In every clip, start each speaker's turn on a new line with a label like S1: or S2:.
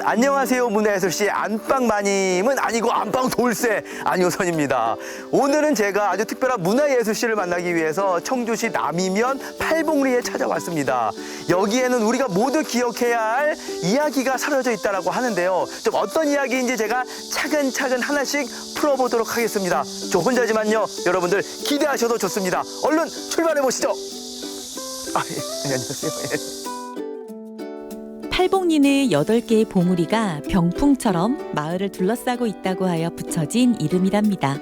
S1: 안녕하세요. 문화예술시 안방마님은 아니고 안방돌쇠 안효선입니다. 오늘은 제가 아주 특별한 문화예술시를 만나기 위해서 청주시 남이면 팔봉리에 찾아왔습니다. 여기에는 우리가 모두 기억해야 할 이야기가 사려져 있다고 하는데요. 좀 어떤 이야기인지 제가 차근차근 하나씩 풀어보도록 하겠습니다. 저 혼자지만요. 여러분들 기대하셔도 좋습니다. 얼른 출발해 보시죠. 안녕하세요.
S2: 팔봉리는 8개의 봉우리가 병풍처럼 마을을 둘러싸고 있다고 하여 붙여진 이름이랍니다.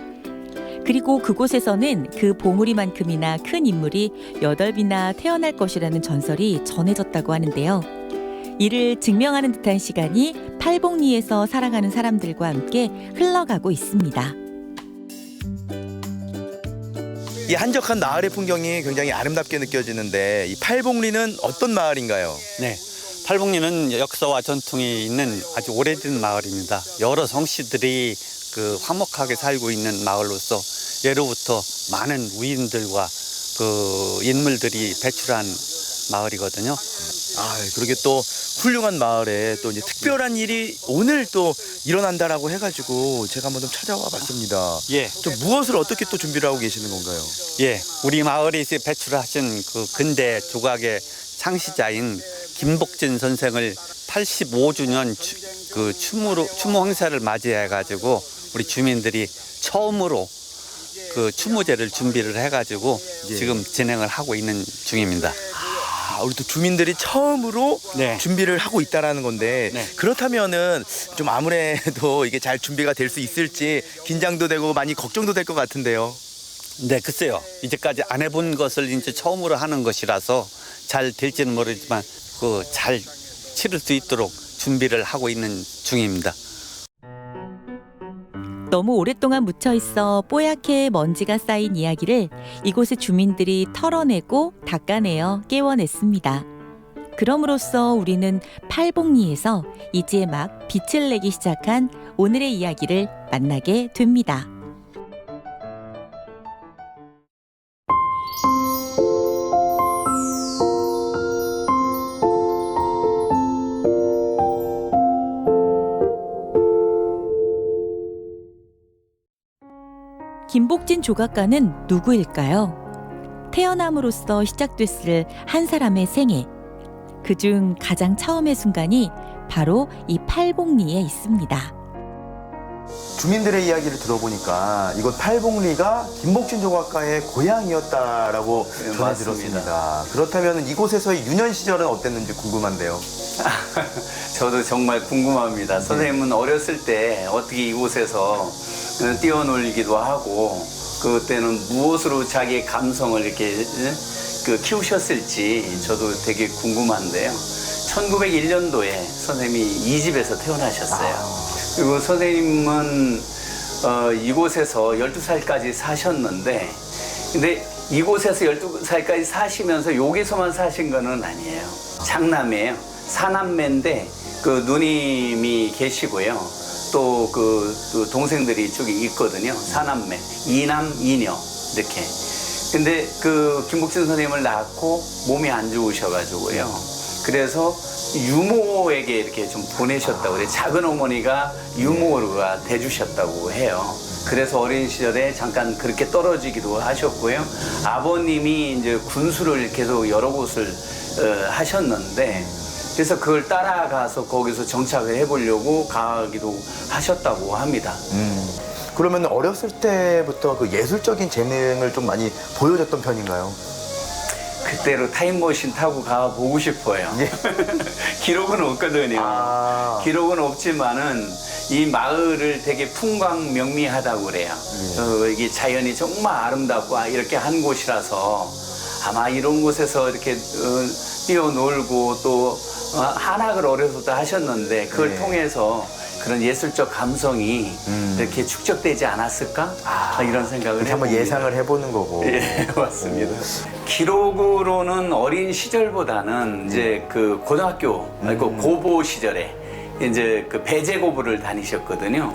S2: 그리고 그곳에서는 그 봉우리만큼이나 큰 인물이 8이나 태어날 것이라는 전설이 전해졌다고 하는데요. 이를 증명하는 듯한 시간이 팔봉리에서 살아가는 사람들과 함께 흘러가고 있습니다.
S1: 이 한적한 마을의 풍경이 굉장히 아름답게 느껴지는데 이 팔봉리는 어떤 마을인가요?
S3: 네, 팔봉리는 역사와 전통이 있는 아주 오래된 마을입니다. 여러 성씨들이 화목하게 살고 있는 마을로서 예로부터 많은 우인들과 인물들이 배출한 마을이거든요.
S1: 그러게 또 훌륭한 마을에 또 이제 특별한 일이 오늘 또 일어난다라고 해가지고 제가 한번 좀 찾아와 봤습니다.
S3: 예,
S1: 좀 무엇을 어떻게 또 준비를 하고 계시는 건가요?
S3: 예, 우리 마을에 배출하신 근대 조각의 창시자인 김복진 선생을 85주년 추모 행사를 맞이해가지고 우리 주민들이 처음으로 추모제를 준비를 해가지고 지금 진행을 하고 있는 중입니다.
S1: 우리 또 주민들이 처음으로
S3: 네.
S1: 준비를 하고 있다라는 건데
S3: 네.
S1: 그렇다면은 좀 아무래도 이게 잘 준비가 될 수 있을지 긴장도 되고 많이 걱정도 될 것 같은데요.
S3: 네, 글쎄요. 이제까지 안 해본 것을 이제 처음으로 하는 것이라서 잘 될지는 모르지만 잘 치를 수 있도록 준비를 하고 있는 중입니다.
S2: 너무 오랫동안 묻혀있어 뽀얗게 먼지가 쌓인 이야기를 이곳의 주민들이 털어내고 닦아내어 깨워냈습니다. 그럼으로써 우리는 팔봉리에서 이제 막 빛을 내기 시작한 오늘의 이야기를 만나게 됩니다. 김복진 조각가는 누구일까요? 태어남으로써 시작됐을 한 사람의 생애. 그중 가장 처음의 순간이 바로 이 팔봉리에 있습니다.
S1: 주민들의 이야기를 들어보니까 이곳 팔봉리가 김복진 조각가의 고향이었다라고 전해들었습니다. 그렇다면 이곳에서의 유년 시절은 어땠는지 궁금한데요.
S4: 저도 정말 궁금합니다. 선생님은 어렸을 때 어떻게 이곳에서 뛰어놀기도 하고 그때는 무엇으로 자기의 감성을 이렇게 키우셨을지 저도 되게 궁금한데요. 1901년도에 선생님이 이 집에서 태어나셨어요. 그리고 선생님은 이곳에서 12살까지 사셨는데 근데 이곳에서 12살까지 사시면서 여기서만 사신 거는 아니에요. 장남이에요. 사남매인데 누님이 계시고요. 또 동생들이 이쪽에 있거든요. 사남매, 이남, 이녀 이렇게. 근데 김복진 선생님을 낳고 몸이 안 좋으셔가지고요. 그래서 유모에게 이렇게 좀 보내셨다고 그래요. 작은 어머니가 유모가 돼주셨다고 해요. 그래서 어린 시절에 잠깐 그렇게 떨어지기도 하셨고요. 아버님이 이제 군수를 계속 여러 곳을 하셨는데 그래서 그걸 따라가서 거기서 정착을 해보려고 가기도 하셨다고 합니다.
S1: 그러면 어렸을 때부터 예술적인 재능을 좀 많이 보여줬던 편인가요?
S4: 그때로 타임머신 타고 가보고 싶어요. 기록은 없거든요. 기록은 없지만은 이 마을을 되게 풍광명미하다고 그래요. 이게 자연이 정말 아름답고 이렇게 한 곳이라서 아마 이런 곳에서 이렇게 뛰어놀고 또 한학을 어려서부터 하셨는데 그걸 통해서 그런 예술적 감성이 이렇게 축적되지 않았을까? 이런 생각을 해봅니다.
S1: 한번 예상을 해보는 거고.
S4: 예, 맞습니다. 기록으로는 어린 시절보다는 이제 고등학교, 고보 시절에 이제 배제고보를 다니셨거든요.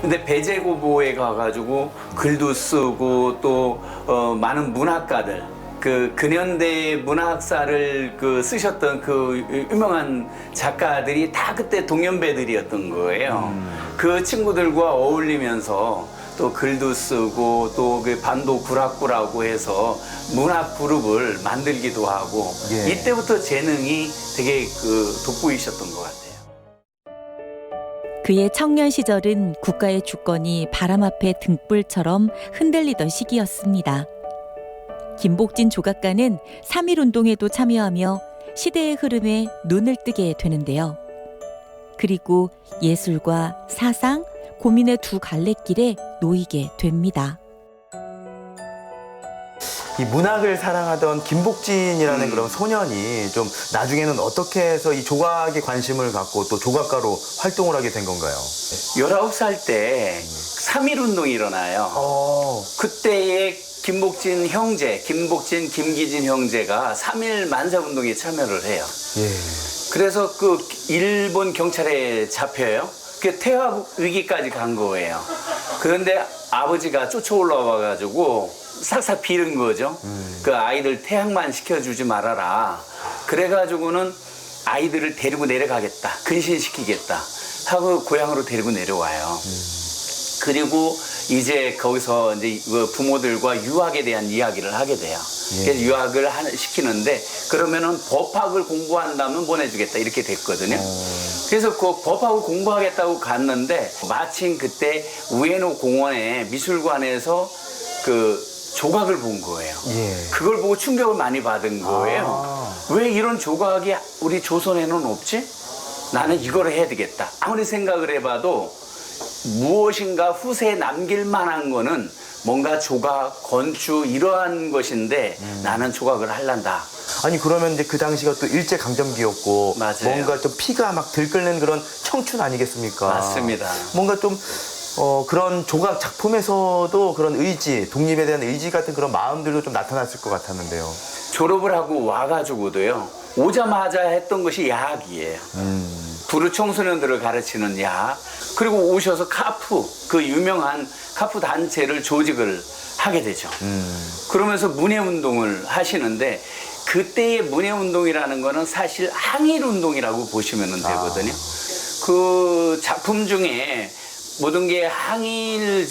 S4: 근데 배제고보에 가가지고 글도 쓰고 또 많은 문학가들 그 근현대 문학사를 쓰셨던 그 유명한 작가들이 다 그때 동년배들이었던 거예요. 그 친구들과 어울리면서 또 글도 쓰고 또 그 반도 구락구라고 해서 문학 그룹을 만들기도 하고
S1: 예.
S4: 이때부터 재능이 되게 돋보이셨던 것 같아요.
S2: 그의 청년 시절은 국가의 주권이 바람 앞에 등불처럼 흔들리던 시기였습니다. 김복진 조각가는 3.1운동에도 참여하며 시대의 흐름에 눈을 뜨게 되는데요. 그리고 예술과 사상, 고민의 두 갈래길에 놓이게 됩니다.
S1: 이 문학을 사랑하던 김복진이라는 그런 소년이 좀 나중에는 어떻게 해서 이 조각에 관심을 갖고 또 조각가로 활동을 하게 된 건가요?
S4: 19살 때 3.1운동이 일어나요. 그때의 김복진 형제, 김기진 형제가 3.1 만사운동에 참여를 해요.
S1: 예.
S4: 그래서 그 일본 경찰에 잡혀요. 그 퇴학 위기까지 간 거예요. 그런데 아버지가 쫓아 올라와가지고 싹싹 비른 거죠. 그 아이들 퇴학만 시켜주지 말아라. 그래가지고는 아이들을 데리고 내려가겠다. 근신시키겠다. 하고 고향으로 데리고 내려와요. 그리고 이제 거기서 이제 부모들과 유학에 대한 이야기를 하게 돼요. 그래서 유학을 시키는데 그러면은 법학을 공부한다면 보내주겠다 이렇게 됐거든요. 그래서 그 법학을 공부하겠다고 갔는데 마침 그때 우에노 공원의 미술관에서 그 조각을 본 거예요.
S1: 예.
S4: 그걸 보고 충격을 많이 받은 거예요. 왜 이런 조각이 우리 조선에는 없지? 나는 이걸 해야 되겠다. 아무리 생각을 해봐도 무엇인가 후세에 남길 만한 거는 뭔가 조각, 건축 이러한 것인데 나는 조각을 할란다.
S1: 아니 그러면 이제 그 당시가 또 일제 강점기였고
S4: 맞아요.
S1: 뭔가 좀 피가 막 들끓는 그런 청춘 아니겠습니까?
S4: 맞습니다.
S1: 뭔가 좀 그런 조각 작품에서도 그런 의지, 독립에 대한 의지 같은 그런 마음들도 좀 나타났을 것 같았는데요.
S4: 졸업을 하고 와가지고도요. 오자마자 했던 것이 야학이에요. 부르 청소년들을 가르치는 야학. 그리고 오셔서 카프, 그 유명한 카프 단체를 조직을 하게 되죠. 그러면서 문예운동을 하시는데 그때의 문예운동이라는 거는 사실 항일운동이라고 보시면 되거든요. 그 작품 중에 모든 게 항일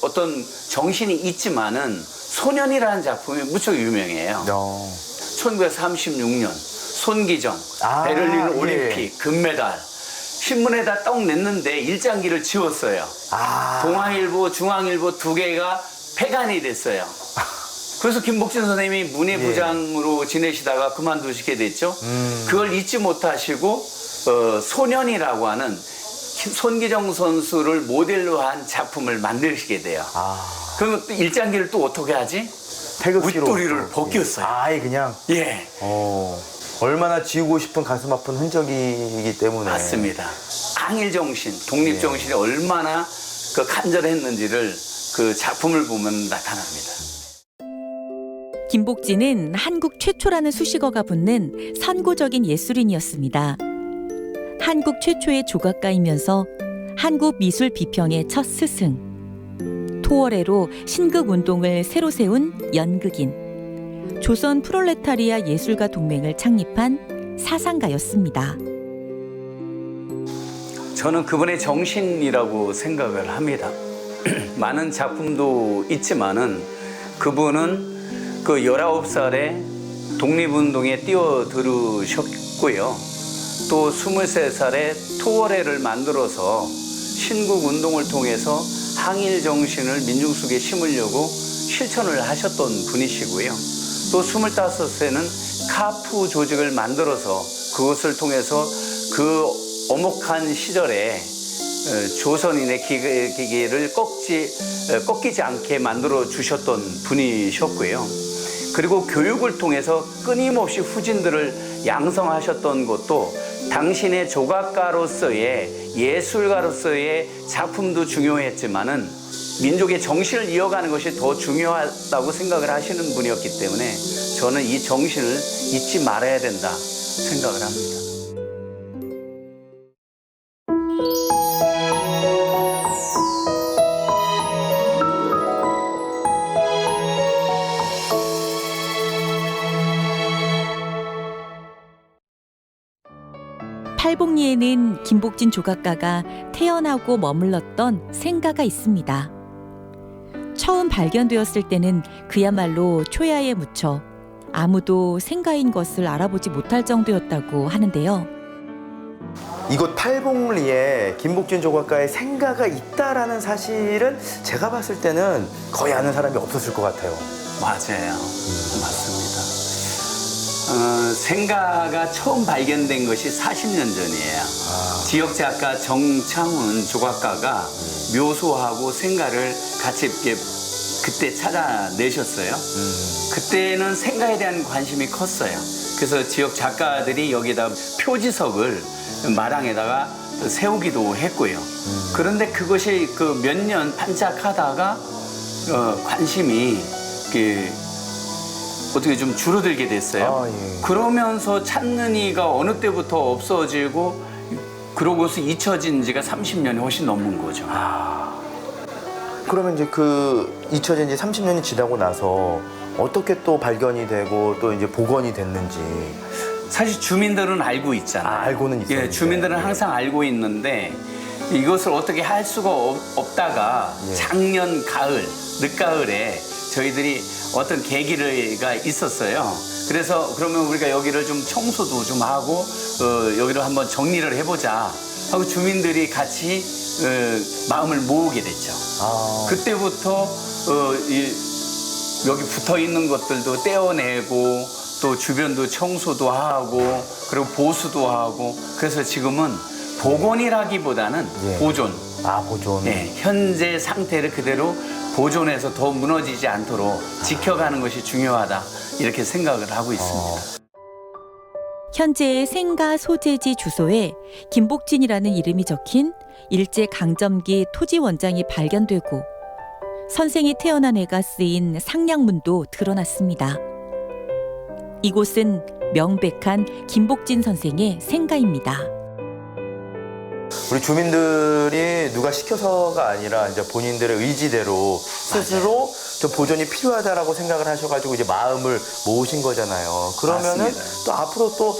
S4: 어떤 정신이 있지만은 소년이라는 작품이 무척 유명해요. 1936년 손기정 베를린 올림픽 금메달 신문에다 떡 냈는데 일장기를 지웠어요. 동아일보, 중앙일보 두 개가 폐간이 됐어요. 그래서 김복진 선생님이 문예부장으로 지내시다가 그만두시게 됐죠. 그걸 잊지 못하시고 소년이라고 하는 손기정 선수를 모델로 한 작품을 만드시게 돼요. 그러면 또 일장기를 또 어떻게 하지?
S1: 태극기로
S4: 윗도리를 벗겼어요.
S1: 아예 그냥.
S4: 예.
S1: 얼마나 지우고 싶은 가슴 아픈 흔적이기 때문에.
S4: 맞습니다. 항일 정신, 독립 정신이 얼마나 그 간절했는지를 그 작품을 보면 나타납니다.
S2: 김복진은 한국 최초라는 수식어가 붙는 선구적인 예술인이었습니다. 한국 최초의 조각가이면서 한국 미술 비평의 첫 스승. 토월애로 신극운동을 새로 세운 연극인. 조선 프롤레타리아 예술가 동맹을 창립한 사상가였습니다.
S4: 저는 그분의 정신이라고 생각을 합니다. 많은 작품도 있지만은 그분은 그 19살에 독립운동에 뛰어들으셨고요. 또 23살에 토월애를 만들어서 신국운동을 통해서 항일 정신을 민중 속에 심으려고 실천을 하셨던 분이시고요. 또 25세는 카프 조직을 만들어서 그것을 통해서 그 엄혹한 시절에 조선인의 기계를 꺾이지 않게 만들어 주셨던 분이셨고요. 그리고 교육을 통해서 끊임없이 후진들을 양성하셨던 것도 당신의 조각가로서의 예술가로서의 작품도 중요했지만은 민족의 정신을 이어가는 것이 더 중요하다고 생각을 하시는 분이었기 때문에 저는 이 정신을 잊지 말아야 된다 생각을 합니다.
S2: 팔복리에는 김복진 조각가가 태어나고 머물렀던 생가가 있습니다. 처음 발견되었을 때는 그야말로 초야에 묻혀 아무도 생가인 것을 알아보지 못할 정도였다고 하는데요.
S1: 이곳 팔복리에 김복진 조각가의 생가가 있다라는 사실은 제가 봤을 때는 거의 아는 사람이 없었을 것 같아요.
S4: 맞아요. 맞습니다. 생가가 처음 발견된 것이 40년 전이에요. 지역 작가 정창훈 조각가가 묘소하고 생가를 같이 이렇게 그때 찾아내셨어요. 그때는 생가에 대한 관심이 컸어요. 그래서 지역 작가들이 여기다 표지석을 마당에다가 세우기도 했고요. 그런데 그것이 그 몇 년 반짝하다가 관심이 어떻게 좀 줄어들게 됐어요.
S1: 예.
S4: 그러면서 찾는 이가 어느 때부터 없어지고 그러고서 잊혀진 지가 30년이 훨씬 넘은 거죠.
S1: 그러면 이제 그 잊혀진 지 30년이 지나고 나서 어떻게 또 발견이 되고 또 이제 복원이 됐는지.
S4: 사실 주민들은 알고 있잖아요.
S1: 알고는 있어요.
S4: 예, 주민들은 항상 알고 있는데 이것을 어떻게 할 수가 없다가
S1: 예.
S4: 작년 가을, 늦가을에 저희들이 어떤 계기가 있었어요. 그래서 그러면 우리가 여기를 좀 청소도 좀 하고 여기를 한번 정리를 해보자 하고 주민들이 같이 마음을 모으게 됐죠. 그때부터 여기 붙어 있는 것들도 떼어내고 또 주변도 청소도 하고 그리고 보수도 하고 그래서 지금은 복원이라기보다는
S1: 예.
S4: 보존.
S1: 보존.
S4: 네, 현재 상태를 그대로 보존해서 더 무너지지 않도록 지켜가는 것이 중요하다 이렇게 생각을 하고 있습니다.
S2: 현재의 생가 소재지 주소에 김복진이라는 이름이 적힌 일제강점기 토지 원장이 발견되고 선생이 태어난 해가 쓰인 상량문도 드러났습니다. 이곳은 명백한 김복진 선생의 생가입니다.
S1: 우리 주민들이 누가 시켜서가 아니라 이제 본인들의 의지대로 스스로 좀 보존이 필요하다라고 생각을 하셔가지고 이제 마음을 모으신 거잖아요. 그러면은
S4: 맞습니다.
S1: 또 앞으로 또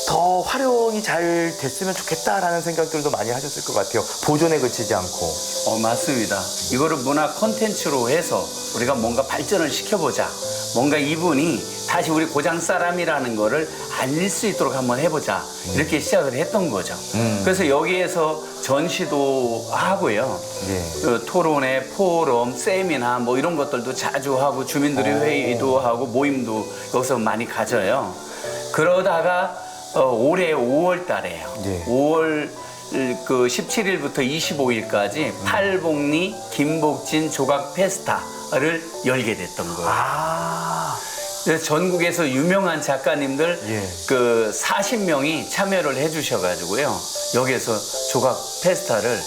S1: 더 활용이 잘 됐으면 좋겠다라는 생각들도 많이 하셨을 것 같아요. 보존에 그치지 않고.
S4: 맞습니다. 이거를 문화 콘텐츠로 해서 우리가 뭔가 발전을 시켜보자. 뭔가 이분이 다시 우리 고장 사람이라는 거를 알릴 수 있도록 한번 해보자. 이렇게 시작을 했던 거죠. 그래서 여기에서 전시도 하고요.
S1: 예.
S4: 토론회, 포럼, 세미나 뭐 이런 것들도 자주 하고 주민들이 회의도 하고 모임도 여기서 많이 가져요. 그러다가 올해 5월 달에요.
S1: 예.
S4: 5월 그 17일부터 25일까지 팔복리 김복진 조각 페스타를 열게 됐던 거예요. 그래서 전국에서 유명한 작가님들
S1: 예.
S4: 그 40명이 참여를 해주셔가지고요. 여기에서 조각 페스타를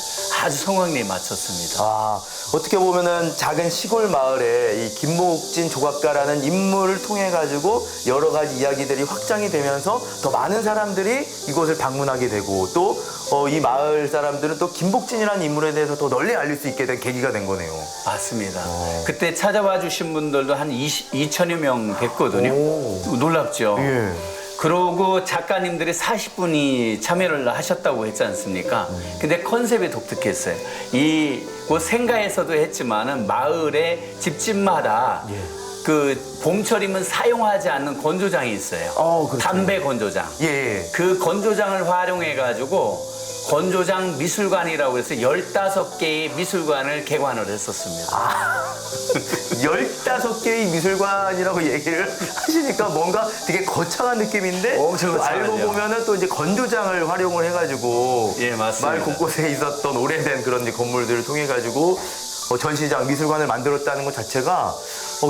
S4: 아주 성황리에 마쳤습니다.
S1: 어떻게 보면은 작은 시골 마을에 이 김복진 조각가라는 인물을 통해 가지고 여러 가지 이야기들이 확장이 되면서 더 많은 사람들이 이곳을 방문하게 되고 또 이 마을 사람들은 또 김복진이라는 인물에 대해서 더 널리 알릴 수 있게 된 계기가 된 거네요.
S4: 맞습니다. 그때 찾아와 주신 분들도 한 2천여 명 됐거든요. 놀랍죠?
S1: 예.
S4: 그러고 작가님들이 40분이 참여를 하셨다고 했지 않습니까? 근데 컨셉이 독특했어요. 이곳 생가에서도 했지만은 마을의 집집마다 그 봄철이면 사용하지 않는 건조장이 있어요.
S1: 그렇죠.
S4: 담배 건조장.
S1: 예.
S4: 그 건조장을 활용해가지고 건조장 미술관이라고 해서 15개의 미술관을 개관을 했었습니다.
S1: 15개의 미술관이라고 얘기를 하시니까 뭔가 되게 거창한 느낌인데
S4: 엄청
S1: 또 알고
S4: 거창하죠.
S1: 보면은 또 이제 건조장을 활용을 해가지고
S4: 예, 맞습니다.
S1: 마을 곳곳에 있었던 오래된 그런 이제 건물들을 통해 가지고 전시장, 미술관을 만들었다는 것 자체가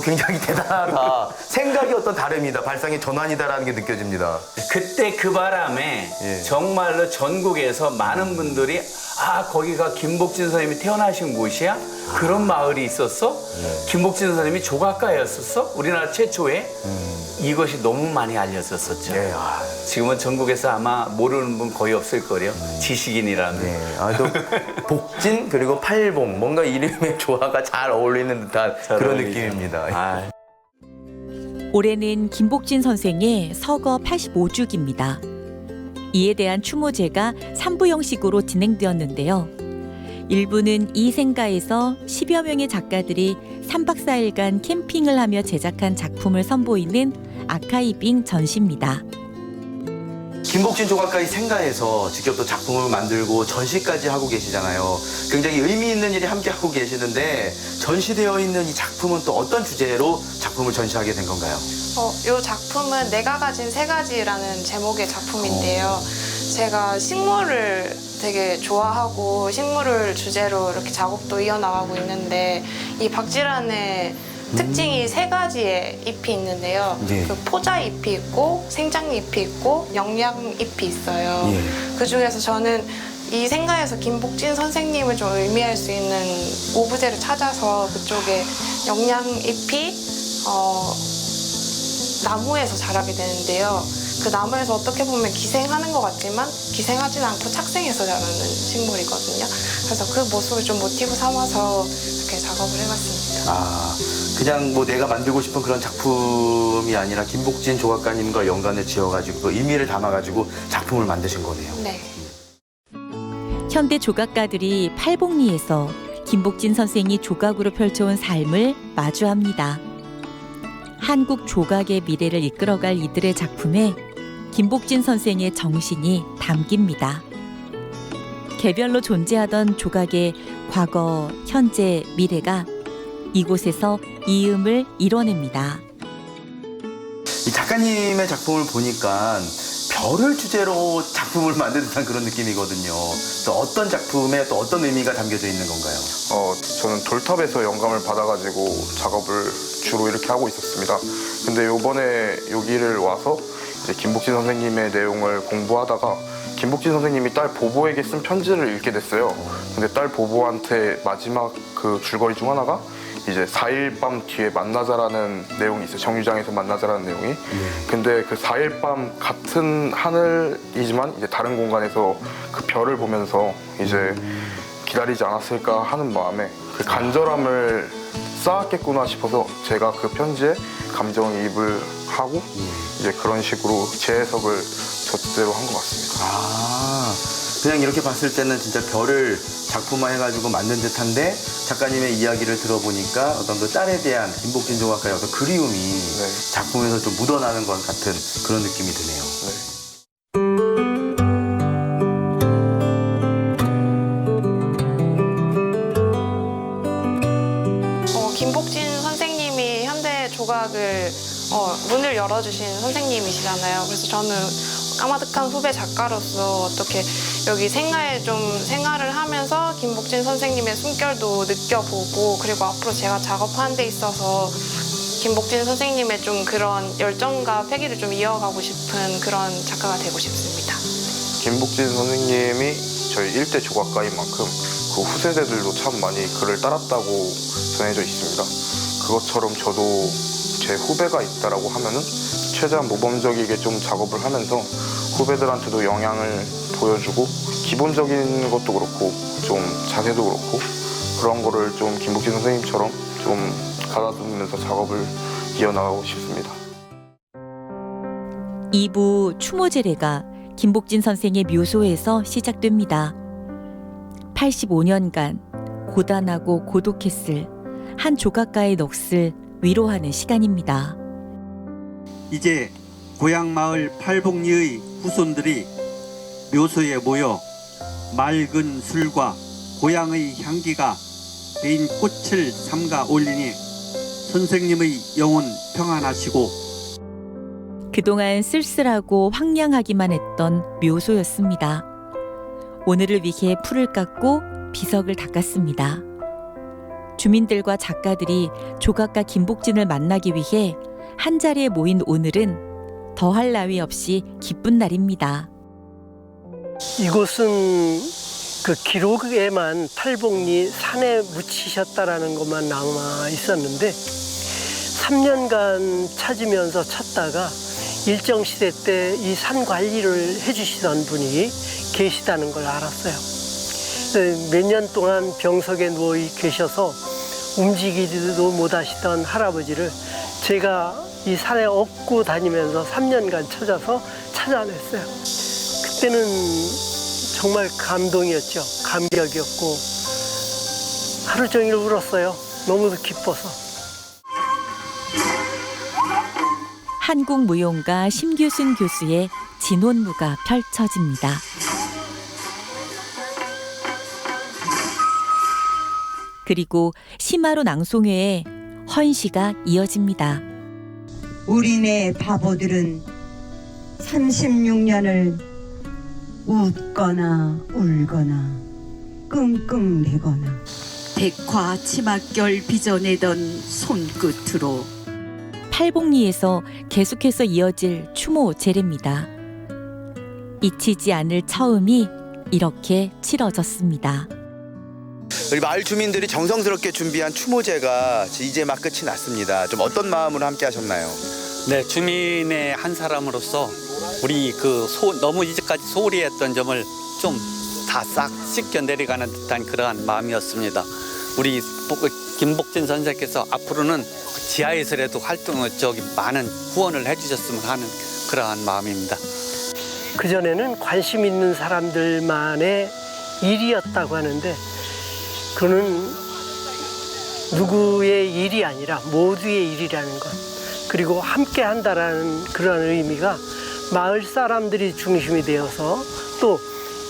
S1: 굉장히 대단하다. 생각이 어떤 다릅니다. 발상의 전환이다라는 게 느껴집니다.
S4: 그때 그 바람에
S1: 예.
S4: 정말로 전국에서 많은 분들이 거기가 김복진 선생님이 태어나신 곳이야? 그런 마을이 있었어? 김복진 선생님이 조각가였었어? 우리나라 최초에? 이것이 너무 많이 알려졌었죠.
S1: 예.
S4: 지금은 전국에서 아마 모르는 분 거의 없을 거예요. 지식인이라면.
S1: 네. 또 복진 그리고 팔봉 뭔가 이름의 조화가 잘 어울리는 듯한
S4: 잘
S1: 그런
S4: 어울리죠.
S1: 느낌입니다.
S2: 올해는 김복진 선생의 서거 85주기입니다. 이에 대한 추모제가 3부 형식으로 진행되었는데요. 1부는 이 생가에서 10여 명의 작가들이 3박 4일간 캠핑을 하며 제작한 작품을 선보이는 아카이빙 전시입니다.
S1: 김복진 조각가의 생가에서 직접 또 작품을 만들고 전시까지 하고 계시잖아요. 굉장히 의미 있는 일이 함께 하고 계시는데 전시되어 있는 이 작품은 또 어떤 주제로 작품을 전시하게 된 건가요?
S5: 이 작품은 내가 가진 세 가지라는 제목의 작품인데요. 제가 식물을 되게 좋아하고 식물을 주제로 이렇게 작업도 이어나가고 있는데 이 박지란의 특징이 세 가지의 잎이 있는데요.
S1: 예.
S5: 그 포자잎이 있고 생장잎이 있고 영양잎이 있어요.
S1: 예.
S5: 그 중에서 저는 이 생가에서 김복진 선생님을 좀 의미할 수 있는 오브제를 찾아서 그쪽에 영양잎이 나무에서 자라게 되는데요. 그 나무에서 어떻게 보면 기생하는 것 같지만 기생하진 않고 착생해서 자라는 식물이거든요. 그래서 그 모습을 좀 모티브 삼아서 이렇게 작업을 해봤습니다.
S1: 아, 그냥 뭐 내가 만들고 싶은 그런 작품이 아니라 김복진 조각가님과 연관을 지어가지고 그 의미를 담아가지고 작품을 만드신 거네요.
S5: 네.
S2: 현대 조각가들이 팔복리에서 김복진 선생이 조각으로 펼쳐온 삶을 마주합니다. 한국 조각의 미래를 이끌어갈 이들의 작품에 김복진 선생의 정신이 담깁니다. 개별로 존재하던 조각의 과거, 현재, 미래가 이곳에서 이음을 이뤄냅니다.
S1: 이 작가님의 작품을 보니까 별을 주제로 작품을 만든 듯한 그런 느낌이거든요. 또 어떤 작품에 또 어떤 의미가 담겨져 있는 건가요?
S6: 저는 돌탑에서 영감을 받아가지고 작업을 주로 이렇게 하고 있었습니다. 근데 요번에 여기를 와서 이제 김복진 선생님의 내용을 공부하다가 김복진 선생님이 딸 보보에게 쓴 편지를 읽게 됐어요. 근데 딸 보보한테 마지막 그 줄거리 중 하나가 이제 4일 밤 뒤에 만나자라는 내용이 있어요. 정류장에서 만나자라는 내용이. 근데 그 4일 밤 같은 하늘이지만 이제 다른 공간에서 그 별을 보면서 이제 기다리지 않았을까 하는 마음에 그 간절함을 쌓았겠구나 싶어서 제가 그 편지에 감정이입을 하고 이제 그런 식으로 재해석을 저 뜻대로 한 것 같습니다.
S1: 아, 그냥 이렇게 봤을 때는 진짜 별을 작품화해가지고 만든 듯한데 작가님의 이야기를 들어보니까 어떤 그 딸에 대한 김복진 조각가의 어떤 그리움이
S6: 네.
S1: 작품에서 좀 묻어나는 것 같은 그런 느낌이 드네요.
S6: 네.
S5: 김복진 선생님이 현대 조각을 문을 열어주신 선생님이시잖아요. 그래서 저는 까마득한 후배 작가로서 어떻게 여기 생가에 좀 생활을 하면서 김복진 선생님의 숨결도 느껴보고 그리고 앞으로 제가 작업하는 데 있어서 김복진 선생님의 좀 그런 열정과 패기를 좀 이어가고 싶은 그런 작가가 되고 싶습니다.
S6: 김복진 선생님이 저희 일대 조각가인 만큼 그 후세대들도 참 많이 그를 따랐다고 전해져 있습니다. 그것처럼 저도 제 후배가 있다라고 하면은 최대한 모범적이게 좀 작업을 하면서 후배들한테도 영향을 보여주고 기본적인 것도 그렇고 좀 자세도 그렇고 그런 거를 좀 김복진 선생님처럼 좀 가다듬으면서 작업을 이어나가고 싶습니다.
S2: 2부 추모제례가 김복진 선생의 묘소에서 시작됩니다. 85년간 고단하고 고독했을 한 조각가의 넋을 위로하는 시간입니다.
S3: 이제 고향 마을 팔복리의 후손들이 묘소에 모여 맑은 술과 고향의 향기가 배인 꽃을 삼가 올리니 선생님의 영혼 평안하시고
S2: 그동안 쓸쓸하고 황량하기만 했던 묘소였습니다. 오늘을 위해 풀을 깎고 비석을 닦았습니다. 주민들과 작가들이 조각가 김복진을 만나기 위해 한자리에 모인 오늘은 더할 나위 없이 기쁜 날입니다.
S7: 이곳은 그 기록에만 팔복리 산에 묻히셨다라는 것만 남아 있었는데 3년간 찾으면서 찾다가 일정 시대 때 이 산 관리를 해주시던 분이 계시다는 걸 알았어요. 몇 년 동안 병석에 누워 계셔서 움직이지도 못하시던 할아버지를 제가 이 산에 업고 다니면서 3년간 찾아서 찾아냈어요. 그때는 정말 감동이었죠. 감격이었고 하루 종일 울었어요. 너무 기뻐서.
S2: 한국무용가 심규순 교수의 진혼무가 펼쳐집니다. 그리고 심화로 낭송회에 헌시가 이어집니다.
S8: 우리네 바보들은 36년을 웃거나 울거나 끙끙대거나
S9: 백화 치맛결 빚어내던 손끝으로
S2: 팔복리에서 계속해서 이어질 추모 제례입니다. 잊히지 않을 처음이 이렇게 치러졌습니다.
S1: 우리 마을 주민들이 정성스럽게 준비한 추모제가 이제 막 끝이 났습니다. 좀 어떤 마음으로 함께 하셨나요?
S3: 네, 주민의 한 사람으로서 우리 너무 이제까지 소홀히 했던 점을 좀 다 싹 씻겨 내려가는 듯한 그러한 마음이었습니다. 우리 김복진 선생께서 앞으로는 지하에서라도 많은 후원을 해주셨으면 하는 그러한 마음입니다.
S7: 그전에는 관심 있는 사람들만의 일이었다고 하는데 그는 누구의 일이 아니라 모두의 일이라는 것, 그리고 함께 한다라는 그런 의미가 마을 사람들이 중심이 되어서 또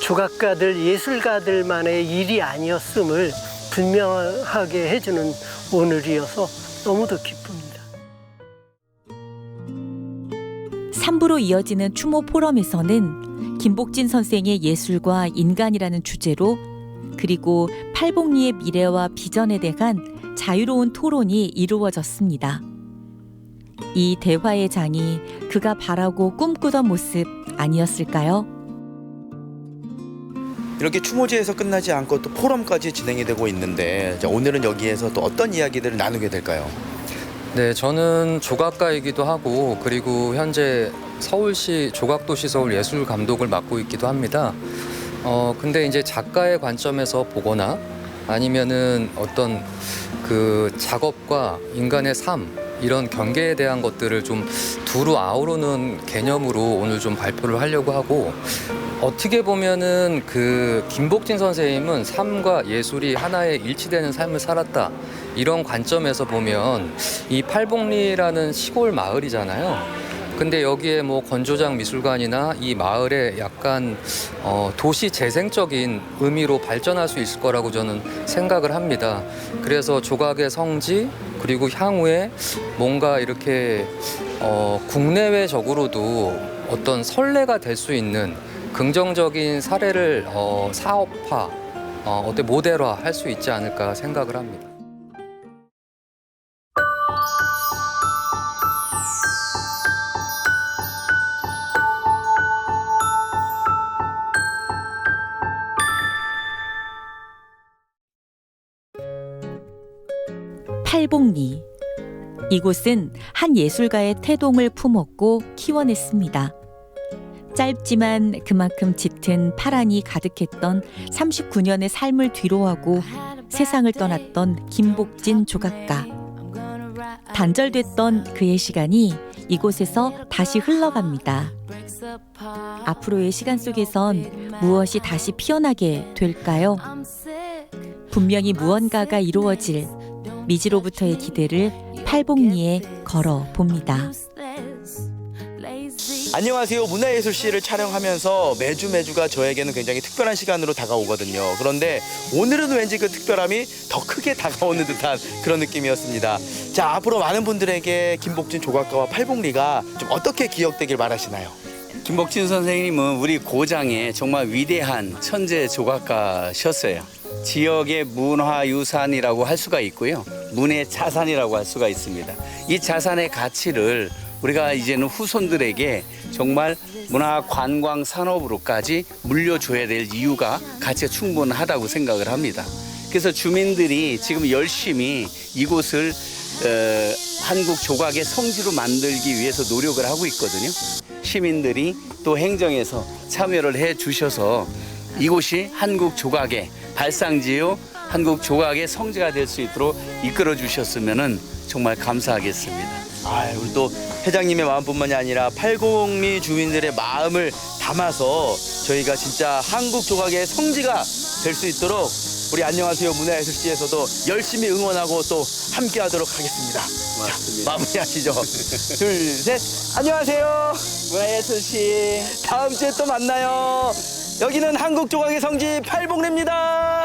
S7: 조각가들, 예술가들만의 일이 아니었음을 분명하게 해주는 오늘이어서 너무도 기쁩니다.
S2: 3부로 이어지는 추모 포럼에서는 김복진 선생의 예술과 인간이라는 주제로 그리고 팔복리의 미래와 비전에 대한 자유로운 토론이 이루어졌습니다. 이 대화의 장이 그가 바라고 꿈꾸던 모습 아니었을까요?
S1: 이렇게 추모제에서 끝나지 않고 또 포럼까지 진행이 되고 있는데 오늘은 여기에서 또 어떤 이야기들을 나누게 될까요?
S10: 네, 저는 조각가이기도 하고 그리고 현재 서울시 조각도시 서울 예술 감독을 맡고 있기도 합니다. 근데 이제 작가의 관점에서 보거나 아니면은 어떤 그 작업과 인간의 삶 이런 경계에 대한 것들을 좀 두루 아우르는 개념으로 오늘 좀 발표를 하려고 하고, 어떻게 보면은 그 김복진 선생님은 삶과 예술이 하나의 일치되는 삶을 살았다, 이런 관점에서 보면 이 팔복리라는 시골 마을이잖아요. 근데 여기에 뭐 건조장 미술관이나 이 마을에 약간 도시 재생적인 의미로 발전할 수 있을 거라고 저는 생각을 합니다. 그래서 조각의 성지 그리고 향후에 뭔가 이렇게 국내외적으로도 어떤 선례가 될 수 있는 긍정적인 사례를 사업화, 어때 모델화 할 수 있지 않을까 생각을 합니다.
S2: 팔복리. 이곳은 한 예술가의 태동을 품었고 키워냈습니다. 짧지만 그만큼 짙은 파란이 가득했던 39년의 삶을 뒤로하고 세상을 떠났던 김복진 조각가. 단절됐던 그의 시간이 이곳에서 다시 흘러갑니다. 앞으로의 시간 속에선 무엇이 다시 피어나게 될까요? 분명히 무언가가 이루어질 미지로부터의 기대를 팔복리에 걸어봅니다.
S1: 안녕하세요. 문화예술시를 촬영하면서 매주가 저에게는 굉장히 특별한 시간으로 다가오거든요. 그런데 오늘은 왠지 그 특별함이 더 크게 다가오는 듯한 그런 느낌이었습니다. 자, 앞으로 많은 분들에게 김복진 조각가와 팔복리가 좀 어떻게 기억되길 바라시나요?
S4: 김복진 선생님은 우리 고장의 정말 위대한 천재 조각가셨어요. 지역의 문화유산이라고 할 수가 있고요. 문의 자산이라고 할 수가 있습니다. 이 자산의 가치를 우리가 이제는 후손들에게 정말 문화관광 산업으로까지 물려줘야 될 이유가 가치가 충분하다고 생각을 합니다. 그래서 주민들이 지금 열심히 이곳을 한국 조각의 성지로 만들기 위해서 노력을 하고 있거든요. 시민들이 또 행정에서 참여를 해 주셔서 이곳이 한국 조각의 발상지요, 한국 조각의 성지가 될 수 있도록 이끌어 주셨으면 정말 감사하겠습니다.
S1: 우리 또 회장님의 마음뿐만이 아니라 팔공리 주민들의 마음을 담아서 저희가 진짜 한국 조각의 성지가 될 수 있도록 우리 안녕하세요 문화예술시에서도 열심히 응원하고 또 함께하도록 하겠습니다. 자, 마무리하시죠. 둘, 셋. 안녕하세요 문화예술시. 다음 주에 또 만나요. 여기는 한국 조각의 성지 팔봉리입니다.